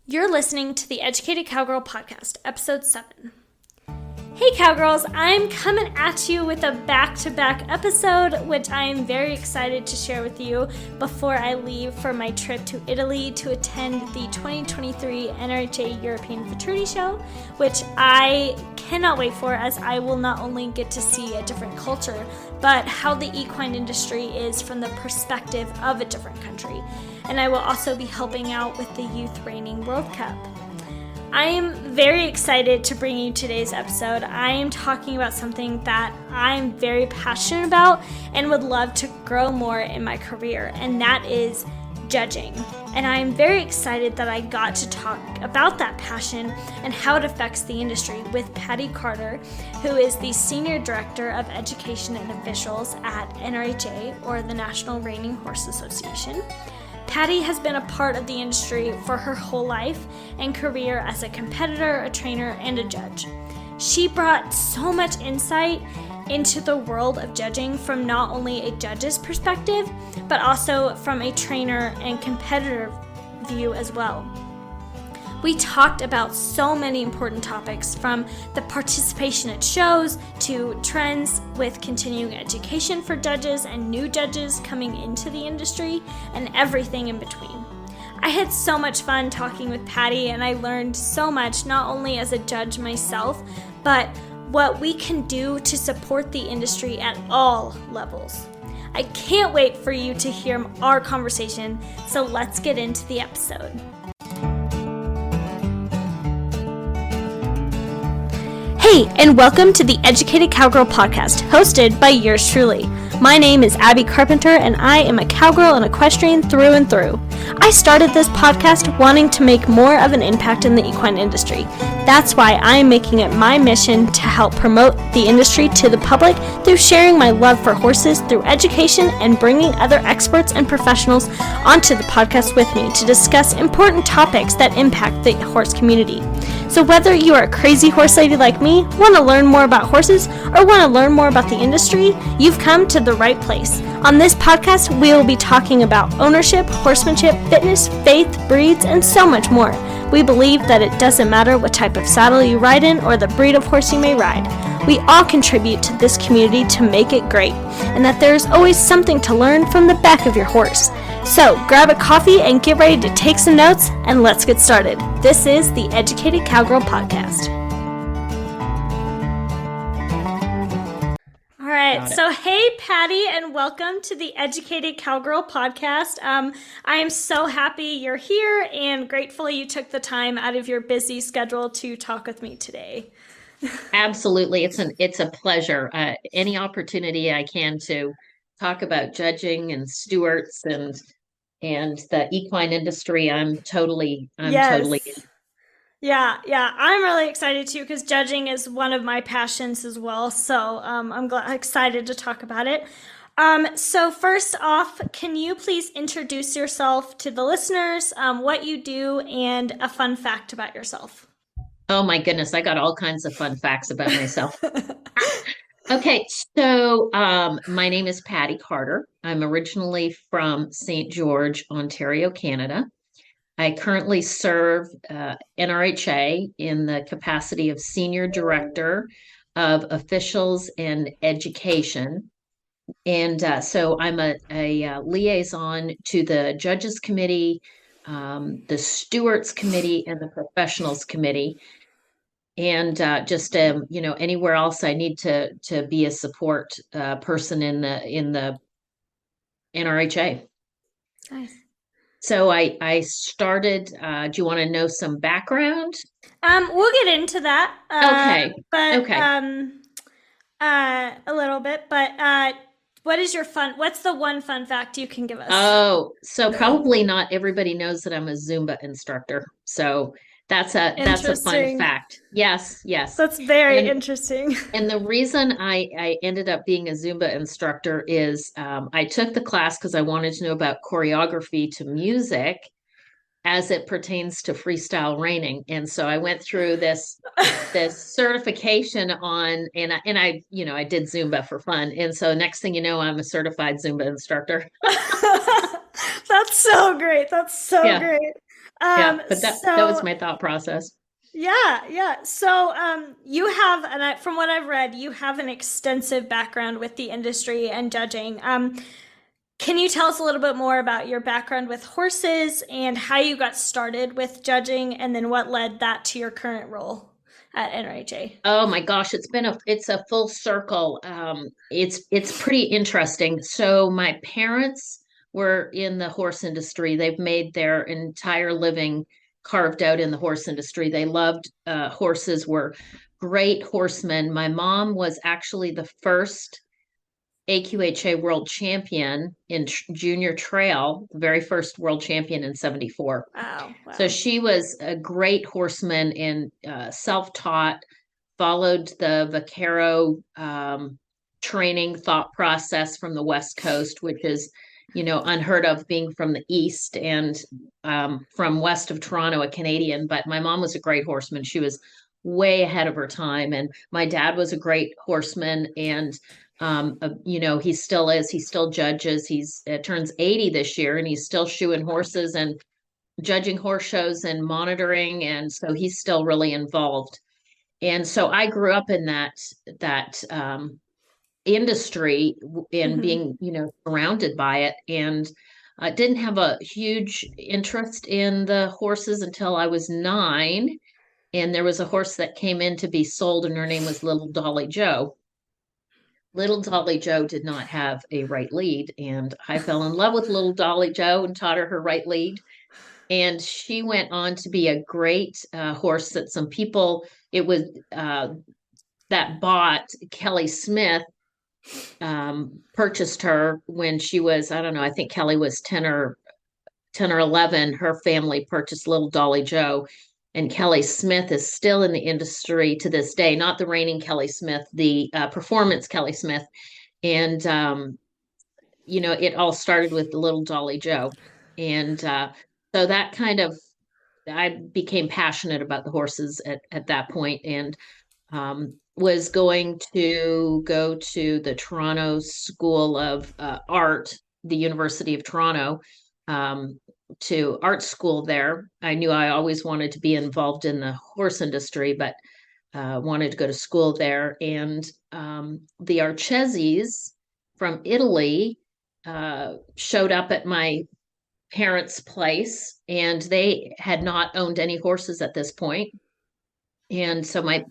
You're listening to the Educated Cowgirl Podcast, Episode 7. Hey Cowgirls, I'm coming at you with a back-to-back episode, which I am very excited to share with you before I leave for my trip to Italy to attend the 2023 NRHA European Fraternity Show, which I cannot wait for, as I will not only get to see a different culture, but how the equine industry is from the perspective of a different country. And I will also be helping out with the Youth Reining World Cup. I am very excited to bring you today's episode. I am talking about something that I'm very passionate about and would love to grow more in my career, and that is judging. And I'm very excited that I got to talk about that passion and how it affects the industry with Patti Carter, who is the Senior Director of Education and Officials at NRHA, or the National Reining Horse Association. Patti has been a part of the industry for her whole life and career as a competitor, a trainer, and a judge. She brought so much insight into the world of judging from not only a judge's perspective, but also from a trainer and competitor view as well. We talked about so many important topics, from the participation at shows to trends with continuing education for judges and new judges coming into the industry, and everything in between. I had so much fun talking with Patti, and I learned so much, not only as a judge myself, but what we can do to support the industry at all levels. I can't wait for you to hear our conversation, so let's get into the episode. Hey, and welcome to the Educated Cowgirl Podcast, hosted by yours truly. My name is Abby Carpenter, and I am a cowgirl and equestrian through and through. I started this podcast wanting to make more of an impact in the equine industry. That's why I am making it my mission to help promote the industry to the public through sharing my love for horses through education and bringing other experts and professionals onto the podcast with me to discuss important topics that impact the horse community. So whether you are a crazy horse lady like me, want to learn more about horses, or want to learn more about the industry, you've come to the right place. On this podcast, we will be talking about ownership, horsemanship, fitness, faith, breeds, and so much more. We believe that it doesn't matter what type of saddle you ride in or the breed of horse you may ride. We all contribute to this community to make it great, and that there is always something to learn from the back of your horse. So grab a coffee and get ready to take some notes, and let's get started. This is the Educated Cowgirl Podcast. All right, so hey Patti, and welcome to the Educated Cowgirl Podcast. I am so happy you're here and grateful you took the time out of your busy schedule to talk with me today. Absolutely, it's a pleasure. Any opportunity I can to talk about judging and stewards and the equine industry, I'm totally. Yeah, I'm really excited too, because judging is one of my passions as well. So I'm excited to talk about it. So first off, can you please introduce yourself to the listeners, what you do, and a fun fact about yourself? Oh my goodness, I got all kinds of fun facts about myself. Okay, so my name is Patti Carter. I'm originally from St. George, Ontario, Canada. I currently serve NRHA in the capacity of Senior Director of Officials and Education. And so I'm a liaison to the Judges Committee, the Stewards Committee, and the Professionals Committee. And just anywhere else I need to be a support person in the NRHA. Nice. So I started. Do you want to know some background? We'll get into that. Okay. A little bit. But what's the one fun fact you can give us? Oh, so probably not everybody knows that I'm a Zumba instructor. So that's a fun fact. Yes. That's very interesting. And the reason I ended up being a Zumba instructor is I took the class because I wanted to know about choreography to music as it pertains to freestyle reining. And so I went through this certification on, and I did Zumba for fun. And so next thing you know, I'm a certified Zumba instructor. That's so great. That's so great. Yeah, but that was So my thought process. yeah, yeah. So you have, and from what I've read, you have an extensive background with the industry and judging. Can you tell us a little bit more about your background with horses and how you got started with judging, and then what led that to your current role at NRHA? Oh my gosh, it's a full circle. It's pretty interesting. So my parents were in the horse industry. They've made their entire living carved out in the horse industry. They loved horses, were great horsemen. My mom was actually the first AQHA world champion in junior trail, the very first world champion in 74. Wow, So wow. she was a great horseman and self-taught, followed the Vaquero training thought process from the West Coast, which is, unheard of being from the East and from west of Toronto, a Canadian. But my mom was a great horseman. She was way ahead of her time. And my dad was a great horseman. And, he still is. He still judges. He's turns 80 this year and he's still shoeing horses and judging horse shows and monitoring. And so he's still really involved. And so I grew up in that industry and Hmm. being, surrounded by it. And I didn't have a huge interest in the horses until I was 9. And there was a horse that came in to be sold, and her name was Little Dolly Joe. Little Dolly Joe did not have a right lead, and I fell in love with Little Dolly Joe and taught her right lead. And she went on to be a great horse that some people, it was that bought Kelly Smith, purchased her when she was, I don't know, I think Kelly was 10 or 11. Her family purchased Little Dolly Joe. And Kelly Smith is still in the industry to this day, not the reigning Kelly Smith, the performance Kelly Smith. And, it all started with the Little Dolly Joe. And so that kind of, I became passionate about the horses at that point, and was going to go to the Toronto School of Art, the University of Toronto, to art school there. I knew I always wanted to be involved in the horse industry, but wanted to go to school there. And the Archesis from Italy showed up at my parents' place, and they had not owned any horses at this point. And so my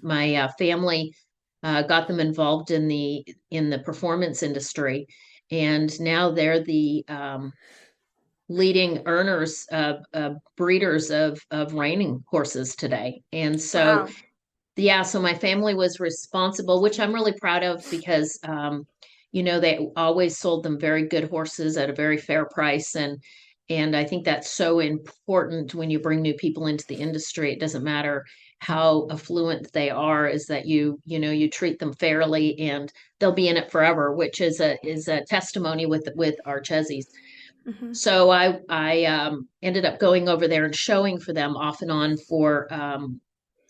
family got them involved in the performance industry, and now they're the leading earners of breeders of reining horses today. And so Wow. yeah, so my family was responsible, which I'm really proud of because they always sold them very good horses at a very fair price. And I think that's so important when you bring new people into the industry. It doesn't matter how affluent they are, is that you treat them fairly and they'll be in it forever, which is a testimony with Archesis. Hmm. So I ended up going over there and showing for them off and on for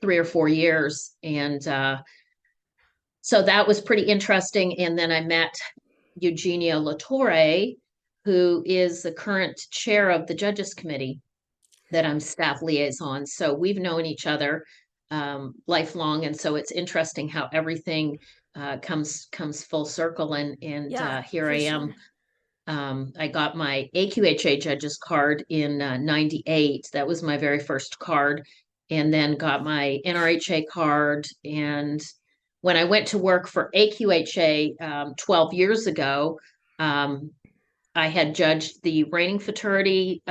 3 or 4 years. And so that was pretty interesting. And then I met Eugenio Latore, who is the current chair of the Judges Committee that I'm staff liaison. So we've known each other lifelong. And so it's interesting how everything comes full circle. And Yeah, here I for am. sure. I got my AQHA judges card in 98. That was my very first card. And then got my NRHA card. And when I went to work for AQHA 12 years ago, um, I had judged the reining futurity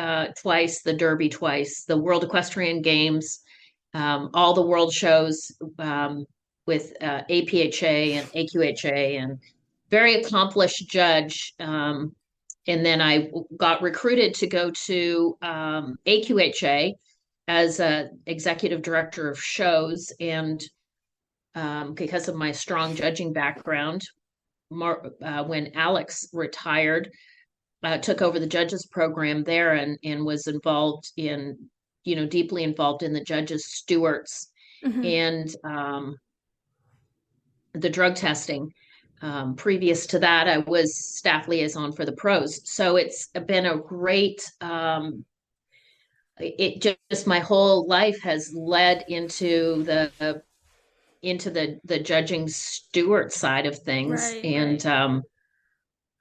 twice, the Derby twice, the World Equestrian Games, all the world shows with APHA and AQHA, and very accomplished judge. And then I got recruited to go to AQHA as a executive director of shows. And because of my strong judging background, when Alex retired, took over the judges program there, and was involved in, deeply involved in the judges stewards Hmm. and the drug testing. Previous to that, I was staff liaison for the pros. So it's been a great it just my whole life has led into the judging steward side of things. Right, And right.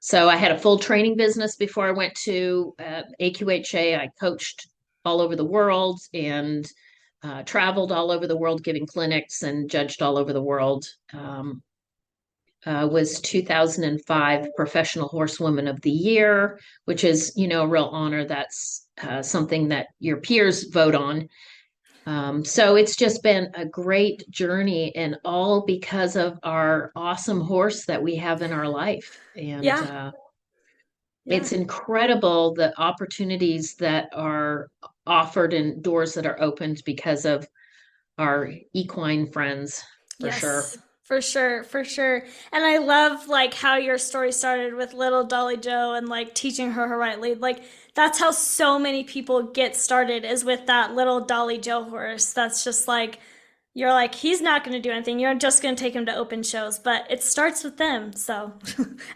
so I had a full training business before I went to AQHA. I coached all over the world and traveled all over the world giving clinics and judged all over the world. Was 2005 Professional Horsewoman of the Year, which is, a real honor. That's something that your peers vote on. So it's just been a great journey, and all because of our awesome horse that we have in our life. And Yeah, yeah. it's incredible the opportunities that are offered and doors that are opened because of our equine friends, for sure. Yes, for sure, for sure. And I love like how your story started with little Dolly Joe and like teaching her right lead. Like that's how so many people get started is with that little Dolly Joe horse. That's just like you're like he's not going to do anything. You're just going to take him to open shows, but it starts with them. So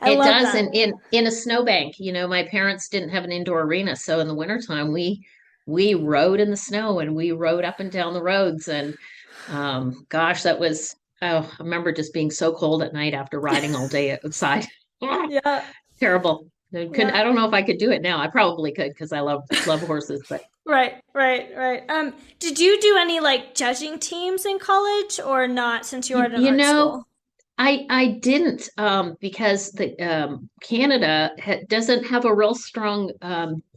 I It love does. that. And in a snowbank, my parents didn't have an indoor arena. So in the wintertime, we rode in the snow and we rode up and down the roads. And gosh, that was, oh, I remember just being so cold at night after riding all day outside. Yeah. Terrible. Yeah. I don't know if I could do it now. I probably could because I love horses, but Right, right, right. Did you do any like judging teams in college or not since you were you, at an you art know, school? I didn't because the Canada doesn't have a real strong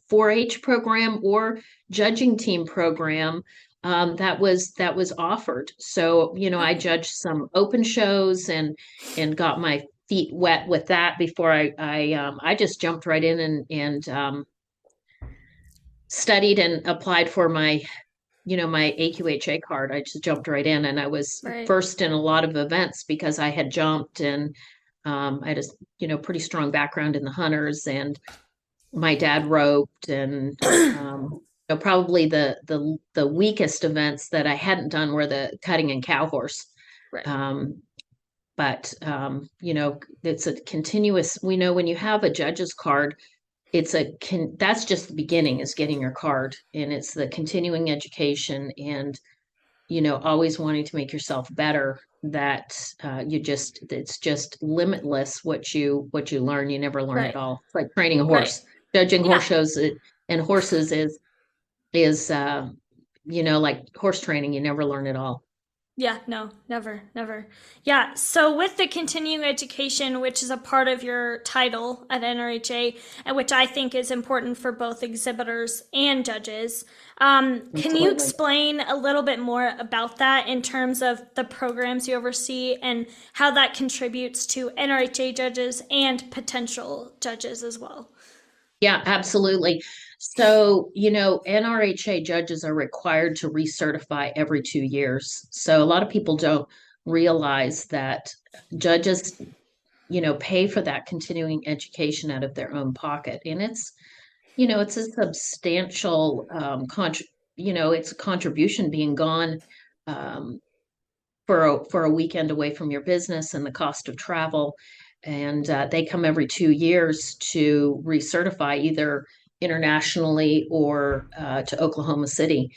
4-H program or judging team program that was offered. So I Okay. judged some open shows and got my feet wet with that before I just jumped right in and studied and applied for my AQHA card. I just jumped right in, and I was Right. first in a lot of events because I had jumped, and I had a pretty strong background in the hunters, and my dad roped, and probably the weakest events that I hadn't done were the cutting and cow horse. Right. Um, but it's a continuous. We know when you have a judge's card, that's just the beginning, is getting your card, and it's the continuing education and always wanting to make yourself better, that it's just limitless what you learn. You never learn it Right. all. It's like training a Right. horse. Judging horse Yeah. shows and horses is like horse training. You never learn it all. Yeah, no, never, never. Yeah, so with the continuing education, which is a part of your title at NRHA, and which I think is important for both exhibitors and judges, can you Absolutely. explain a little bit more about that in terms of the programs you oversee and how that contributes to NRHA judges and potential judges as well? Yeah, absolutely. So, NRHA judges are required to recertify every 2 years. So a lot of people don't realize that judges, pay for that continuing education out of their own pocket. And it's a substantial it's a contribution being gone um, for a weekend away from your business and the cost of travel. And they come every 2 years to recertify either internationally or to Oklahoma City,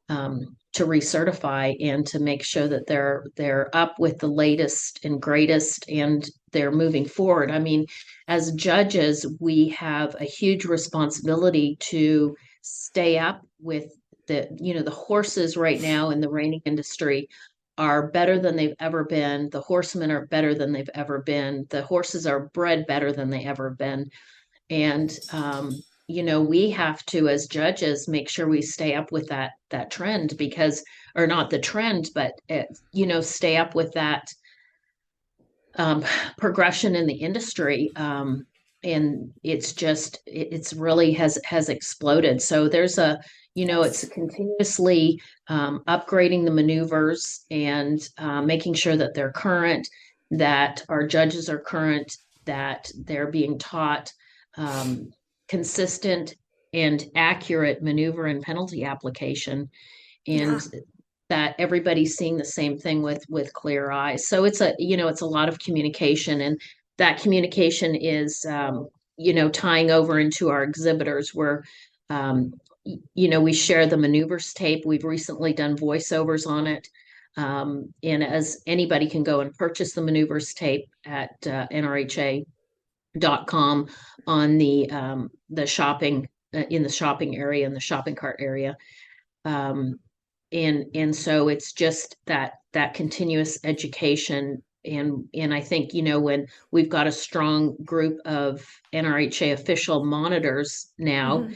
to recertify and to make sure that they're up with the latest and greatest, and they're moving forward. I mean, as judges, we have a huge responsibility to stay up with the horses right now in the reining industry are better than they've ever been. The horsemen are better than they've ever been. The horses are bred better than they ever been. And we have to, as judges, make sure we stay up with that trend, because, or not the trend, but stay up with that um, progression in the industry. And it's really has exploded. So there's it's Yes. continuously upgrading the maneuvers and making sure that they're current, that our judges are current, that they're being taught um, consistent and accurate maneuver and penalty application, Yeah. and that everybody's seeing the same thing with clear eyes. So it's a lot of communication, and that communication is tying over into our exhibitors, where um, we share the maneuvers tape. We've recently done voiceovers on it. And as anybody can go and purchase the maneuvers tape at NRHA.com on the shopping in the shopping area, in the shopping cart area. And so it's just that continuous education. And I think, when we've got a strong group of NRHA official monitors now,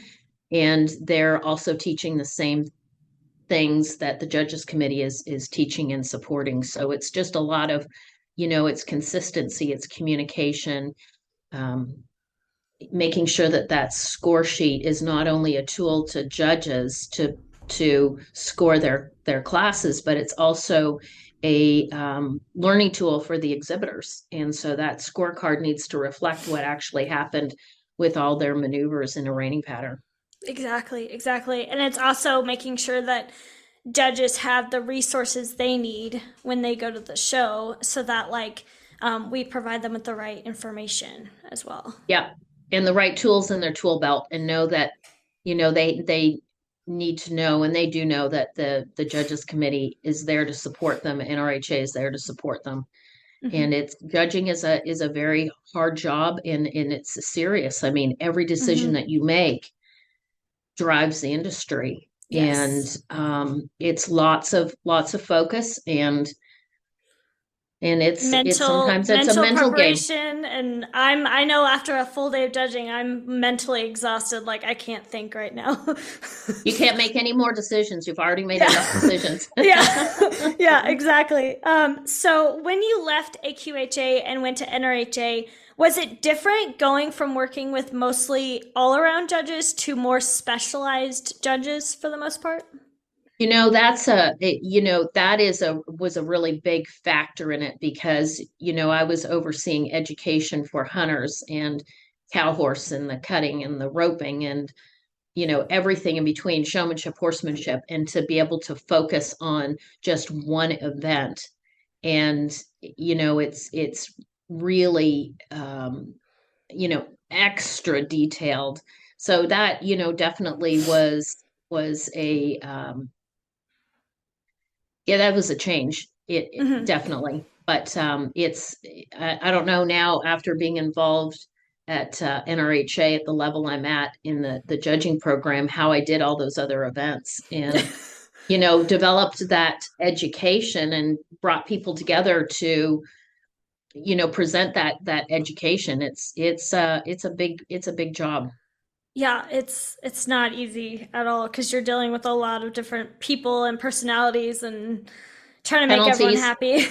and they're also teaching the same things that the judges committee is teaching and supporting. So it's just a lot of, it's consistency, it's communication, making sure that score sheet is not only a tool to judges to score their classes, but it's also a learning tool for the exhibitors. And so that scorecard needs to reflect what actually happened with all their maneuvers in a reining pattern. Exactly. And it's also making sure that judges have the resources they need when they go to the show, so that we provide them with the right information as well. Yeah. And the right tools in their tool belt, and know that, they need to know, and they do know, that the judges committee is there to support them. NRHA is there to support them. And it's judging is a very hard job, and it's serious. I mean, every decision that you make drives the industry. Yes. And it's lots of focus, and it's sometimes it's a mental preparation game. And I know after a full day of judging, I'm mentally exhausted. Like, I can't think right now. You can't make any more decisions. You've already made enough decisions. Yeah, exactly. So when you left AQHA and went to NRHA, was it different going from working with mostly all-around judges to more specialized judges for the most part? Was a really big factor in it, because, I was overseeing education for hunters and cow horse, and the cutting and the roping, and, everything in between, showmanship, horsemanship, and to be able to focus on just one event. And, it's really, extra detailed. So that, definitely was a, yeah, that was a change. It definitely, but I don't know now, after being involved at NRHA at the level I'm at in the judging program, how I did all those other events, and developed that education and brought people together to present that education. It's a big job. Yeah, it's not easy at all, because you're dealing with a lot of different people and personalities and trying to make everyone happy.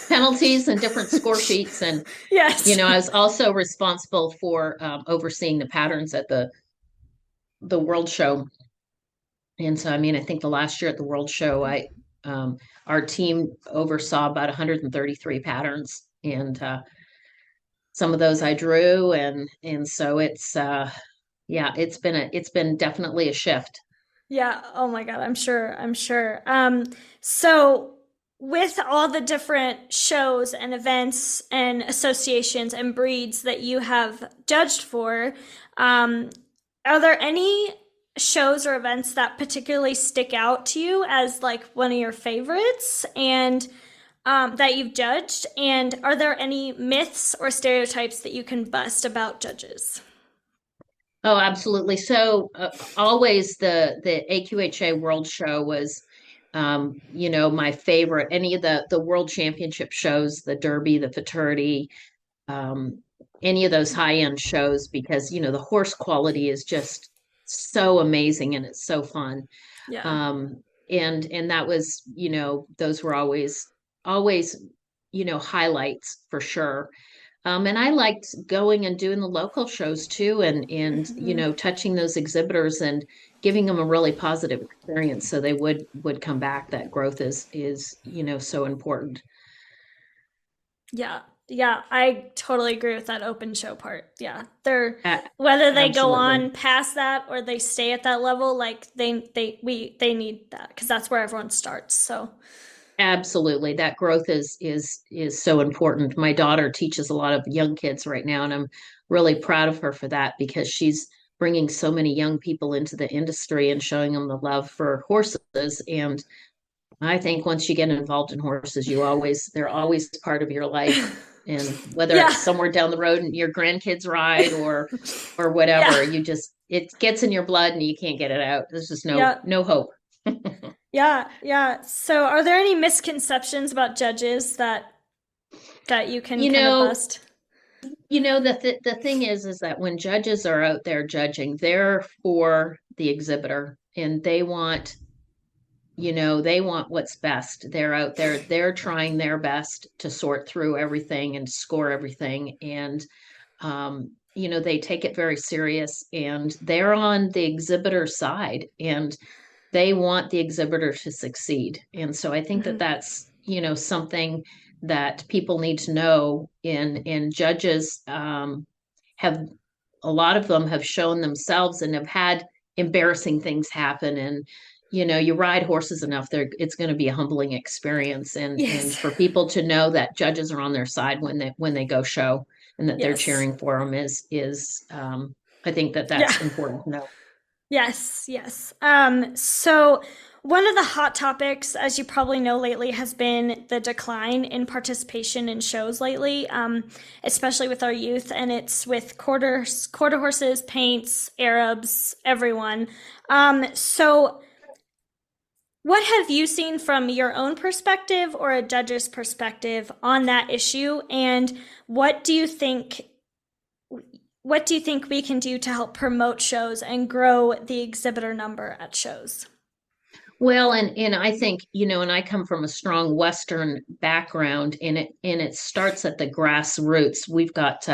Penalties and different score sheets. And yes, I was also responsible for overseeing the patterns at the World Show. And so, I think the last year at the World Show, our team oversaw about 133 patterns, and some of those I drew, and so it's it's been definitely a shift. Yeah. Oh my God. I'm sure. So with all the different shows and events and associations and breeds that you have judged for, are there any shows or events that particularly stick out to you as one of your favorites, and that you've judged? And are there any myths or stereotypes that you can bust about judges? Oh, absolutely. So always the AQHA World Show was, my favorite. Any of the World Championship shows, the Derby, the Futurity, any of those high-end shows, because, the horse quality is just so amazing, and it's so fun. Yeah. And that was, those were always, highlights for sure. And I liked going and doing the local shows too, and touching those exhibitors and giving them a really positive experience, so they would come back. That growth is so important. Yeah. Yeah, I totally agree with that open show part. Yeah. Whether they go on past that or they stay at that level, they need that, because that's where everyone starts. So absolutely. That growth is so important. My daughter teaches a lot of young kids right now, and I'm really proud of her for that, because she's bringing so many young people into the industry and showing them the love for horses. And I think once you get involved in horses, they're always part of your life. And whether Yeah. it's somewhere down the road and your grandkids ride or whatever, it gets in your blood and you can't get it out. There's just no hope. Yeah. So are there any misconceptions about judges that you can kind of bust? The thing is that when judges are out there judging, they're for the exhibitor and they want what's best. They're out there, they're trying their best to sort through everything and score everything. And, they take it very serious and they're on the exhibitor side and they want the exhibitor to succeed. And so I think that that's, something that people need to know in judges, have a lot of them have shown themselves and have had embarrassing things happen. And, you ride horses enough, it's going to be a humbling experience. And for people to know that judges are on their side when they go show and that they're cheering for them is I think that's important to know. Yes. So one of the hot topics, as you probably know lately, has been the decline in participation in shows lately, especially with our youth, and it's with quarter horses, paints, Arabs, everyone. So what have you seen from your own perspective or a judge's perspective on that issue, and what do you think we can do to help promote shows and grow the exhibitor number at shows? Well, and I think, and I come from a strong Western background, and it starts at the grassroots. We've got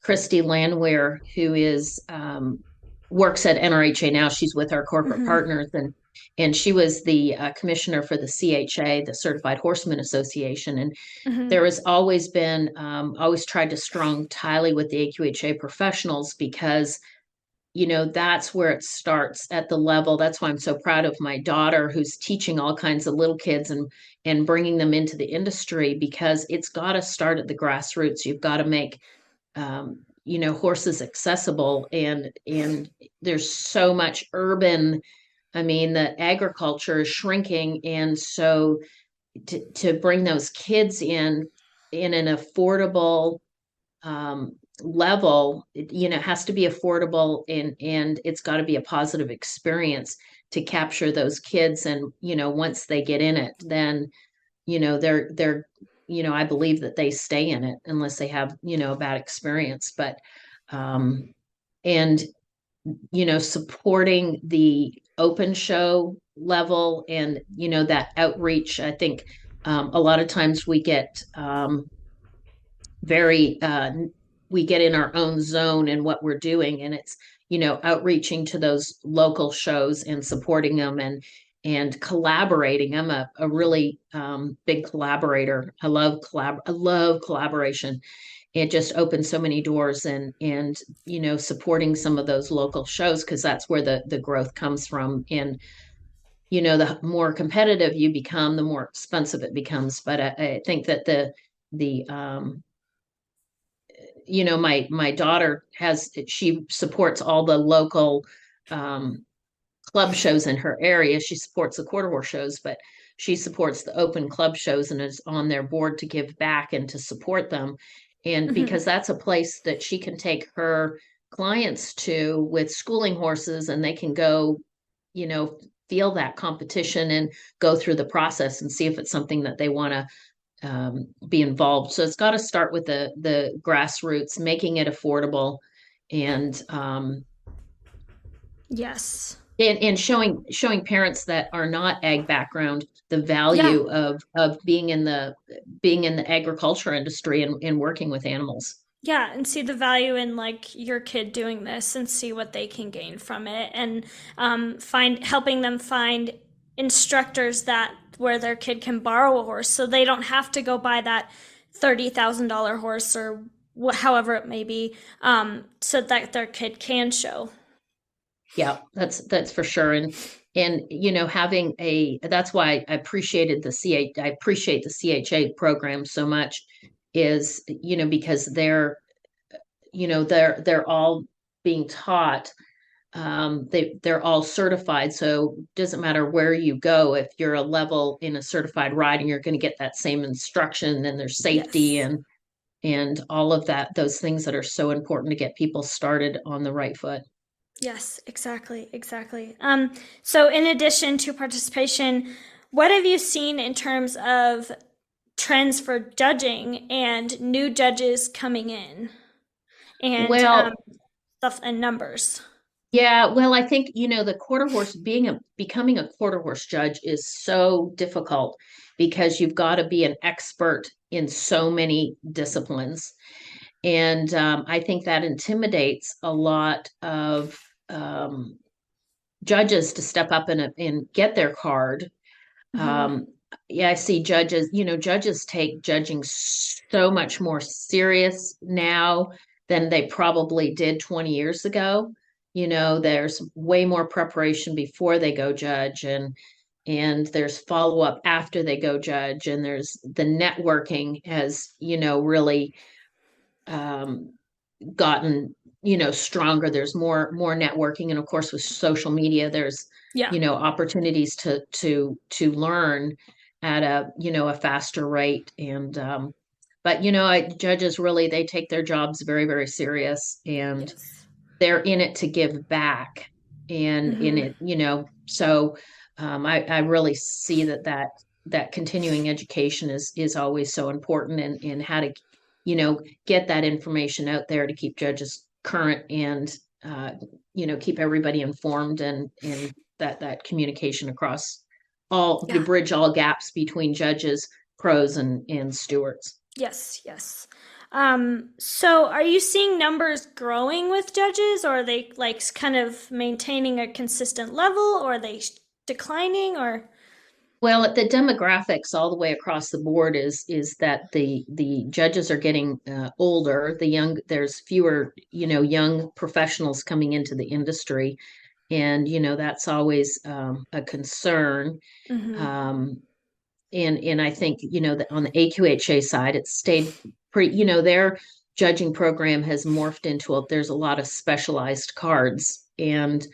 Christy Landwehr, who is works at NRHA now. She's with our corporate partners, and she was the commissioner for the CHA, the Certified Horseman Association. And there has always been, always tried to strong tie with the AQHA professionals because that's where it starts at the level. That's why I'm so proud of my daughter, who's teaching all kinds of little kids and bringing them into the industry, because it's got to start at the grassroots. You've got to make, horses accessible, and there's so much urban. I mean, the agriculture is shrinking, and so to bring those kids in an affordable level, has to be affordable, and it's got to be a positive experience to capture those kids. And once they get in it, then they're I believe that they stay in it unless they have a bad experience. But and supporting the open show level and that outreach. I think a lot of times we get we get in our own zone and what we're doing, and it's outreaching to those local shows and supporting them and collaborating. I'm a really big collaborator. I love collaboration. It just opens so many doors, and supporting some of those local shows, because that's where the growth comes from. And the more competitive you become, the more expensive it becomes. But I think that my daughter she supports all the local club shows in her area. She supports the quarter horse shows, but she supports the open club shows and is on their board to give back and to support them. And because that's a place that she can take her clients to with schooling horses, and they can go, feel that competition and go through the process and see if it's something that they want to be involved. So it's got to start with the grassroots, making it affordable, and yes, and showing parents that are not ag background the value of being in the agriculture industry and working with animals. Yeah, and see the value in like your kid doing this and see what they can gain from it, and helping them find instructors that where their kid can borrow a horse, so they don't have to go buy that $30,000 horse or however it may be, so that their kid can show. Yeah, that's for sure. And having that's why I appreciate the CHA program so much, is because they're all being taught. They're all certified, so it doesn't matter where you go. If you're a level in a certified riding, you're going to get that same instruction, and there's safety Yes. and all of that, those things that are so important to get people started on the right foot. Yes, exactly, exactly. So in addition to participation, what have you seen in terms of trends for judging and new judges coming in and Well, stuff and numbers? yeah, well, I think, the quarter horse becoming a quarter horse judge is so difficult because you've got to be an expert in so many disciplines. And I think that intimidates a lot of um, judges to step up and get their card. Hmm. Um, yeah, I see judges take judging so much more serious now than they probably did 20 years ago. There's way more preparation before they go judge, and there's follow up after they go judge, and there's the networking has, really um, gotten stronger. There's more networking, and of course with social media there's Yeah. opportunities to learn at a faster rate. And but judges really, they take their jobs very, very serious, and Yes. they're in it to give back, and in Hmm. it, so I really see that continuing education is always so important, and how to get that information out there to keep judges current, and keep everybody informed, and that communication across all to Yeah. bridge all gaps between judges, pros, and stewards. Yes. Yes. So are you seeing numbers growing with judges, or are they like kind of maintaining a consistent level, or are they declining, or? Well, the demographics all the way across the board is that the judges are getting older. There's fewer young professionals coming into the industry, and that's always a concern. Hmm. Um, and I think that on the AQHA side, it's stayed pretty. Their judging program has morphed into there's a lot of specialized cards, and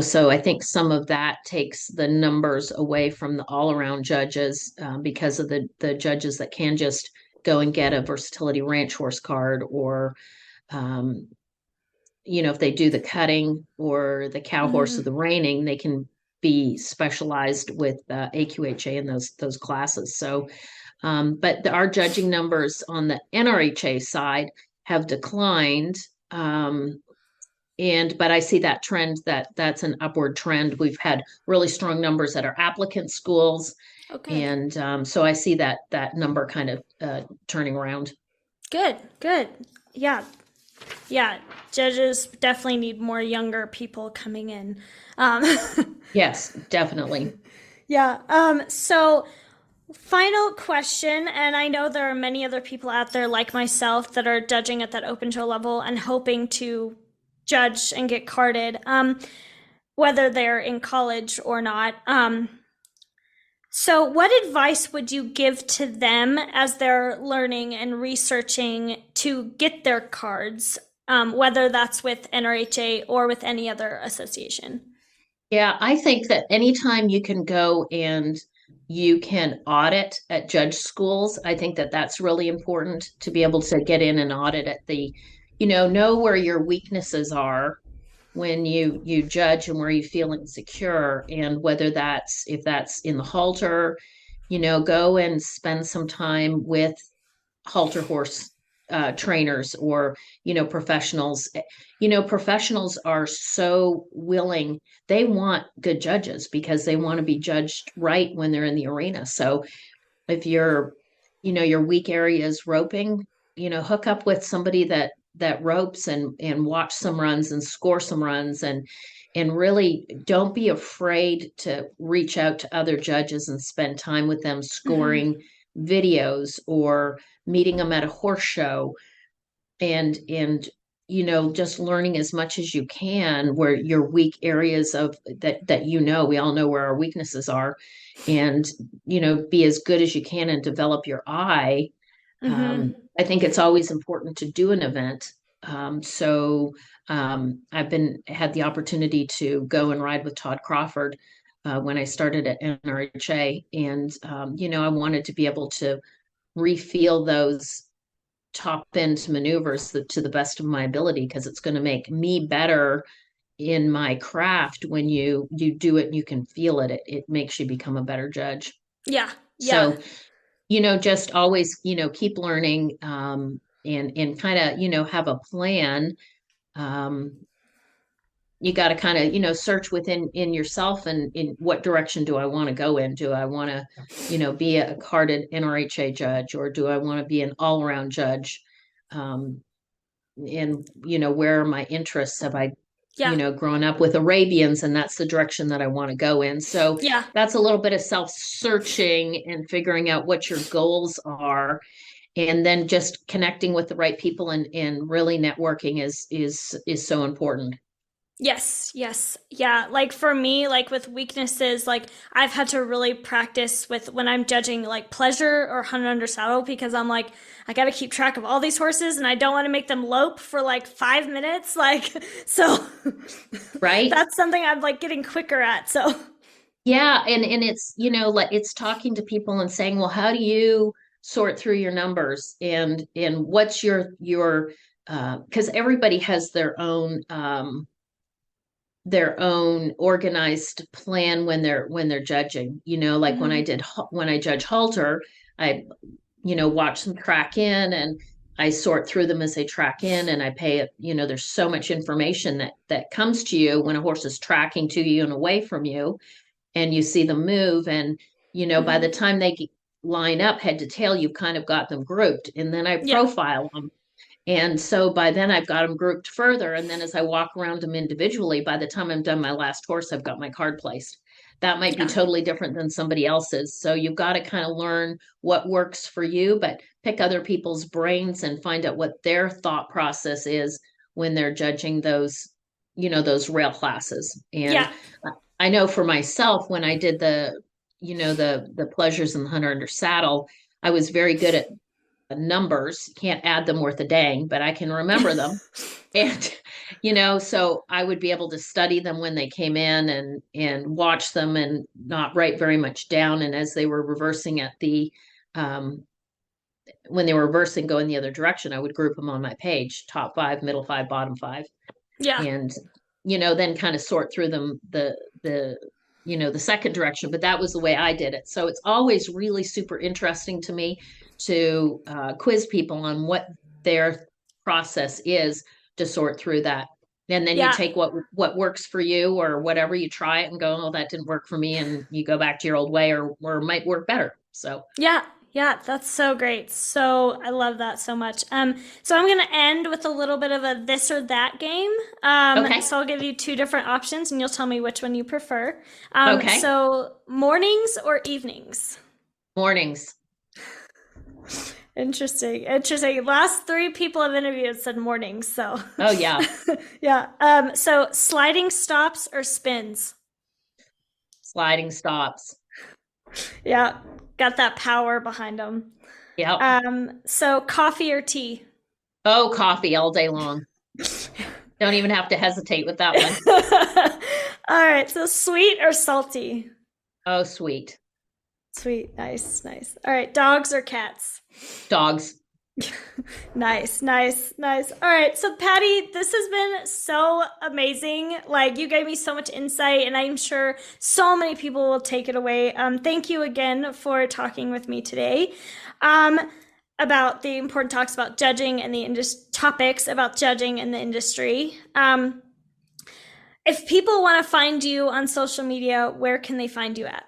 so I think some of that takes the numbers away from the all around judges, because of the judges that can just go and get a versatility ranch horse card, or um, if they do the cutting or the cow horse or Hmm. the reining, they can be specialized with AQHA in those classes. So, but our judging numbers on the NRHA side have declined. But I see that trend, that's an upward trend. We've had really strong numbers at our applicant schools, Oh, good. and so I see that number kind of turning around. Good, good. Yeah, yeah. Judges definitely need more younger people coming in. Um, Yes, definitely. yeah. So, final question, and I know there are many other people out there like myself that are judging at that open show level and hoping to judge and get carded, whether they're in college or not. So, what advice would you give to them as they're learning and researching to get their cards, whether that's with NRHA or with any other association? Yeah, I think that anytime you can go and you can audit at judge schools, I think that that's really important to be able to get in and audit at know where your weaknesses are when you judge, and where you feel insecure, and whether that's if that's in the halter, go and spend some time with halter horse trainers, or professionals. Professionals are so willing. They want good judges because they want to be judged right when they're in the arena. So if your weak area is roping, hook up with somebody that ropes, and watch some runs and score some runs, and really don't be afraid to reach out to other judges and spend time with them Mm-hmm. scoring videos, or meeting them at a horse show, and just learning as much as you can where your weak areas of that we all know where our weaknesses are, and be as good as you can and develop your eye. Mm-hmm. I think it's always important to do an event, I've had the opportunity to go and ride with Todd Crawford when I started at NRHA, and I wanted to be able to refeel those top end maneuvers to the best of my ability, because it's going to make me better in my craft. When you do it and you can feel it makes you become a better judge. Yeah. Yeah. So, just always, keep learning, and kind of, have a plan. Um, you got to kind of, search within in yourself, and in what direction do I want to go in? Do I want to, be a carded NRHA judge, or do I want to be an all-around judge? And where are my interests? Have I Yeah. grown up with Arabians, and that's the direction that I want to go in? So Yeah. that's a little bit of self-searching and figuring out what your goals are, and then just connecting with the right people, and really networking is so important. Yes, yes. Yeah, like for me, like with weaknesses, like I've had to really practice with when I'm judging like pleasure or hunter under saddle, because I'm like, I got to keep track of all these horses and I don't want to make them lope for like 5 minutes. Like, so Right. that's something I'm like getting quicker at. So, Yeah, and it's, like, it's talking to people and saying, well, how do you sort through your numbers, and what's your because everybody has their own organized plan when they're judging. Like mhm. when I judge halter, I watch them track in, and I sort through them as they track in, and I pay it. There's so much information that comes to you when a horse is tracking to you and away from you, and you see them move, and by Mhm. the time they line up head to tail, you've kind of got them grouped, and then I Yeah, profile them. And so by then I've got them grouped further. And then as I walk around them individually, by the time I'm done my last horse, I've got my card placed. That might be yeah, totally different than somebody else's. So you've got to kind of learn what works for you, but pick other people's brains and find out what their thought process is when they're judging those rail classes. And yeah. I know for myself, when I did the pleasures and the hunter under saddle, I was very good at numbers. Can't add them worth a dang, but I can remember them. And so I would be able to study them when they came in, and watch them, and not write very much down. And as they were reversing at the when they were reversing going the other direction, I would group them on my page: top five, middle five, bottom five, Yeah. and then kind of sort through them the second direction. But that was the way I did it. So it's always really super interesting to me to quiz people on what their process is to sort through that. And then you Yeah. take what works for you, or whatever, you try it and go, oh, that didn't work for me, and you go back to your old way, or it might work better. So Yeah, yeah, that's so great. So I love that so much. So I'm gonna end with a little bit of a this or that game. okay. So I'll give you two different options, and you'll tell me which one you prefer. Okay. So mornings or evenings? Mornings. Interesting, interesting. Last three people I've interviewed said mornings. So Oh yeah. yeah. So sliding stops or spins? Sliding stops. Yeah, got that power behind them. Yep. So coffee or tea? Oh, coffee all day long. Don't even have to hesitate with that one. All right, so sweet or salty? Oh, sweet. Sweet, nice, nice. All right, dogs or cats? Dogs. Nice, nice, nice. All right, so Patty, this has been so amazing. Like, you gave me so much insight, and I'm sure so many people will take it away. Thank you again for talking with me today. Um, about the important talks about judging and the topics about judging in the industry. If people want to find you on social media, where can they find you at?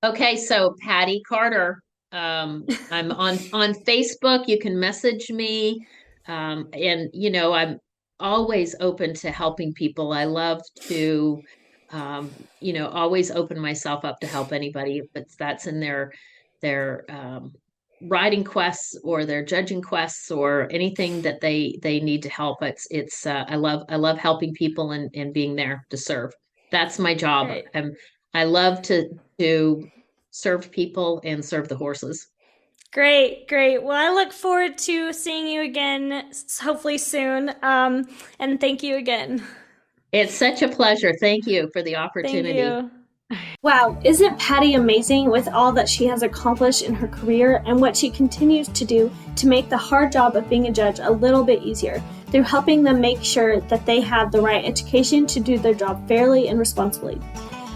Okay, so Patti Carter. I'm on Facebook. You can message me. And I'm always open to helping people. I love to always open myself up to help anybody, if that's in their riding quests, or their judging quests, or anything that they need to help. It's I love helping people, and being there to serve. That's my job. Great. I love to serve people and serve the horses. Great, great. Well, I look forward to seeing you again, hopefully soon. And thank you again. It's such a pleasure. Thank you for the Thank opportunity. you. Wow, isn't Patti amazing with all that she has accomplished in her career and what she continues to do to make the hard job of being a judge a little bit easier through helping them make sure that they have the right education to do their job fairly and responsibly.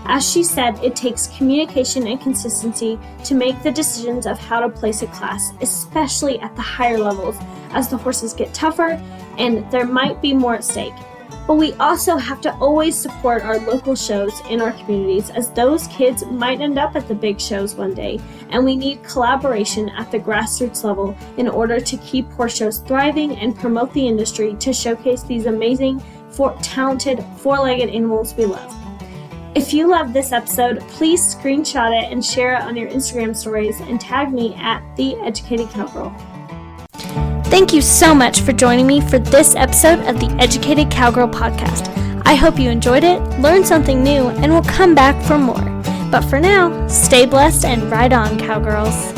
As she said, it takes communication and consistency to make the decisions of how to place a class, especially at the higher levels, as the horses get tougher and there might be more at stake. But we also have to always support our local shows in our communities, as those kids might end up at the big shows one day, and we need collaboration at the grassroots level in order to keep horse shows thriving and promote the industry to showcase these amazing, talented, four-legged animals we love. If you love this episode, please screenshot it and share it on your Instagram stories and tag me at The Educated Cowgirl. Thank you so much for joining me for this episode of the Educated Cowgirl podcast. I hope you enjoyed it, learned something new, and will come back for more. But for now, stay blessed and ride on, Cowgirls.